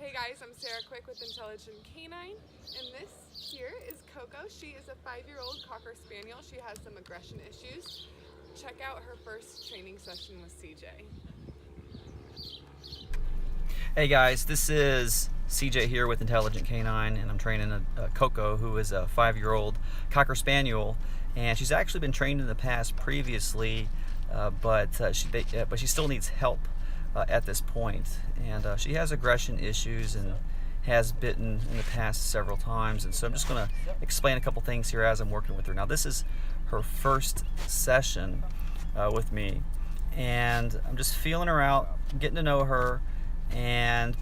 Hey guys, I'm Sarah Quick with Intelligent Canine, and this here is Coco. She is a 5-year-old Cocker Spaniel. She has some aggression issues. Check out her first training session with CJ. Hey guys, this is CJ here with Intelligent Canine, and I'm training a Coco, who is a 5-year-old Cocker Spaniel, and she's actually been trained in the past previously, but she still needs help at this point, and she has aggression issues and has bitten in the past several times, and so I'm just going to explain a couple things here as I'm working with her. Now, this is her first session with me, and I'm just feeling her out, getting to know her, and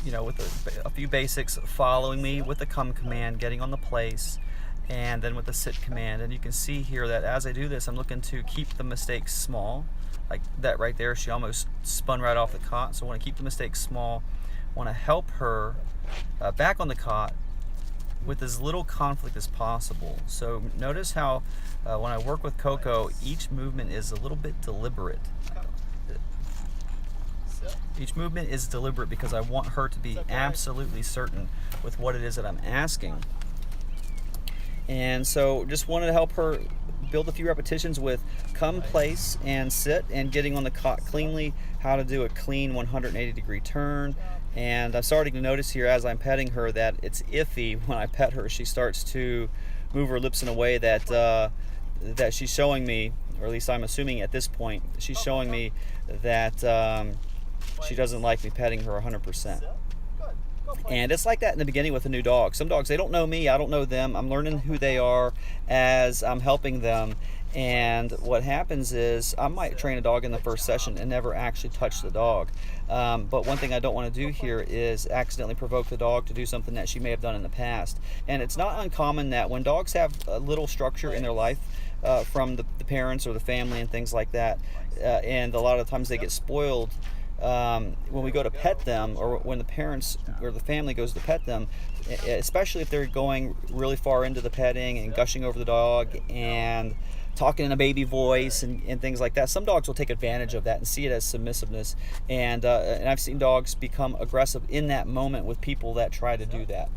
with a few basics, following me with the come command, getting on the place, and then with the sit command. And you can see here that as I do this, I'm looking to keep the mistakes small. Like that right there, she almost spun right off the cot, so I want to keep the mistakes small. I want to help her back on the cot with as little conflict as possible. So notice how when I work with Coco, each movement is a little bit deliberate. Each movement is deliberate because I want her to be absolutely certain with what it is that I'm asking. And so just wanted to help her build a few repetitions with come, place, and sit, and getting on the cot cleanly, how to do a clean 180-degree turn. And I'm starting to notice here as I'm petting her that it's iffy when I pet her. She starts to move her lips in a way that that she's showing me, or at least I'm assuming at this point, she's showing me that she doesn't like me petting her 100%. And it's like that in the beginning with a new dog. Some dogs, they don't know me, I don't know them. I'm learning who they are as I'm helping them. And what happens is I might train a dog in the first session and never actually touch the dog. But one thing I don't want to do here is accidentally provoke the dog to do something that she may have done in the past. And it's not uncommon that when dogs have a little structure in their life from the parents or the family and things like that, and a lot of times they get spoiled, when we go to pet them, or when the parents or the family goes to pet them, especially if they're going really far into the petting and gushing over the dog and talking in a baby voice and things like that, some dogs will take advantage of that and see it as submissiveness, and I've seen dogs become aggressive in that moment with people that try to do that,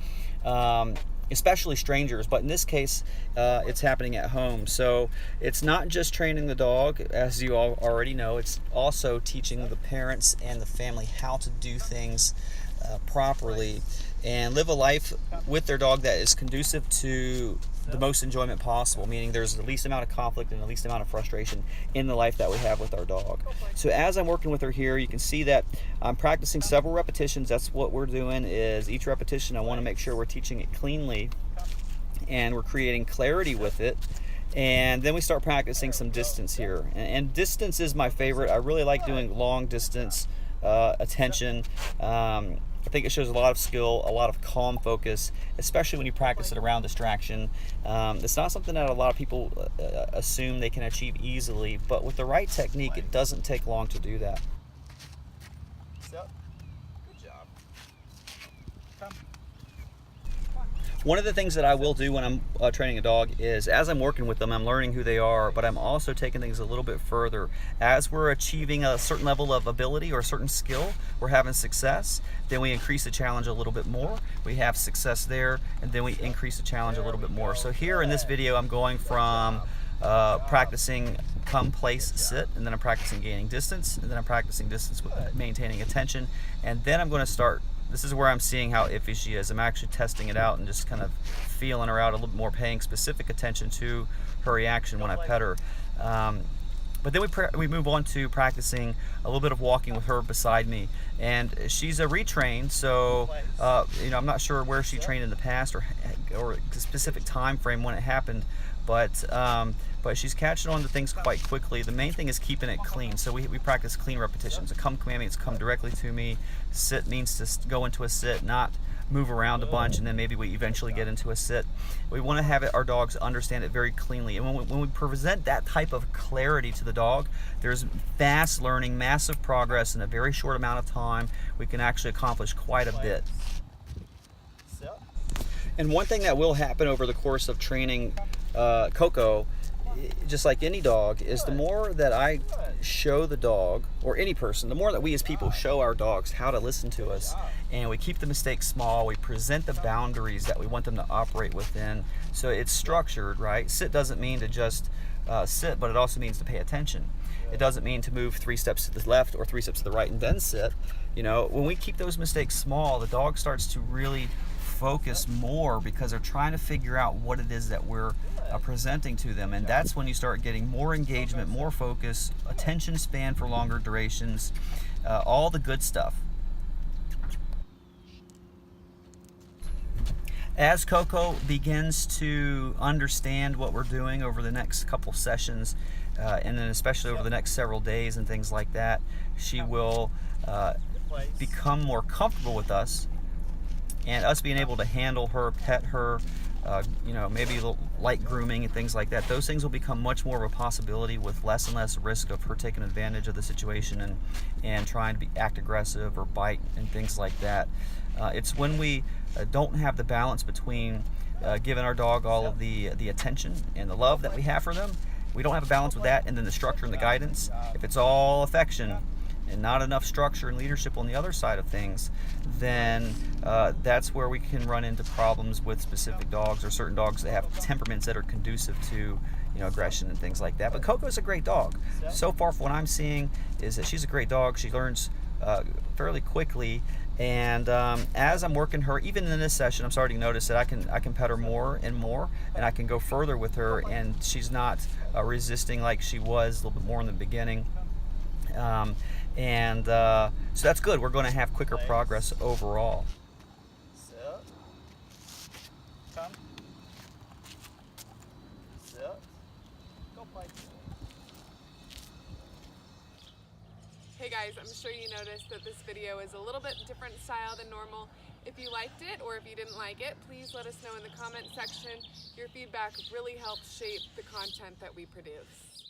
especially strangers. But in this case, it's happening at home. So it's not just training the dog, as you all already know, it's also teaching the parents and the family how to do things properly and live a life with their dog that is conducive to the most enjoyment possible, meaning there's the least amount of conflict and the least amount of frustration in the life that we have with our dog. So as I'm working with her here, you can see that I'm practicing several repetitions. That's what we're doing, is each repetition I want to make sure we're teaching it cleanly and we're creating clarity with it. And then we start practicing some distance here, and distance is my favorite. I really like doing long distance attention. I think it shows a lot of skill, a lot of calm focus, especially when you practice it around distraction. It's not something that a lot of people assume they can achieve easily, but with the right technique, it doesn't take long to do that. Good job. Come. One of the things that I will do when I'm training a dog is, as I'm working with them, I'm learning who they are, but I'm also taking things a little bit further. As we're achieving a certain level of ability or a certain skill, we're having success, then we increase the challenge a little bit more. We have success there, and then we increase the challenge a little bit more. So here in this video, I'm going from practicing come, place, sit, and then I'm practicing gaining distance, and then I'm practicing distance with maintaining attention, and then I'm going to start. This is where I'm seeing how iffy she is. I'm actually testing it out and just kind of feeling her out a little more, paying specific attention to her reaction when I pet her. But then we move on to practicing a little bit of walking with her beside me. And she's a retrained, so I'm not sure where she trained in the past or a specific time frame when it happened, but she's catching on to things quite quickly. The main thing is keeping it clean. So we practice clean repetitions. A come command means come directly to me. Sit means to go into a sit, not move around a bunch, and then maybe we eventually get into a sit. We want to have our dogs understand it very cleanly. And when we present that type of clarity to the dog, there's fast learning, massive progress in a very short amount of time. We can actually accomplish quite a bit. And one thing that will happen over the course of training Coco just like any dog, is the more that I show the dog, or any person, the more that we as people show our dogs how to listen to us, and we keep the mistakes small, we present the boundaries that we want them to operate within, so it's structured, right? Sit doesn't mean to just sit, but it also means to pay attention. It doesn't mean to move 3 steps to the left or 3 steps to the right and then sit. You know, when we keep those mistakes small, the dog starts to really focus more because they're trying to figure out what it is that we're presenting to them, and that's when you start getting more engagement, more focus, attention span for longer durations, all the good stuff. As Coco begins to understand what we're doing over the next couple sessions, and then especially over the next several days and things like that, she will become more comfortable with us, and us being able to handle her, pet her, you know, maybe a little light grooming and things like that. Those things will become much more of a possibility with less and less risk of her taking advantage of the situation and trying to act aggressive or bite and things like that. It's when we don't have the balance between giving our dog all of the attention and the love that we have for them. We don't have a balance with that, and then the structure and the guidance. If it's all affection and not enough structure and leadership on the other side of things, then that's where we can run into problems with specific dogs, or certain dogs that have temperaments that are conducive to, you know, aggression and things like that. But Coco's a great dog. So far, from what I'm seeing, is that she's a great dog. She learns fairly quickly, and as I'm working her, even in this session, I'm starting to notice that I can pet her more and more, and I can go further with her, and she's not resisting like she was a little bit more in the beginning. So that's good. We're going to have quicker progress overall. Sit. Come. Sit. Go play. Hey guys, I'm sure you noticed that this video is a little bit different style than normal. If you liked it or if you didn't like it, please let us know in the comment section. Your feedback really helps shape the content that we produce.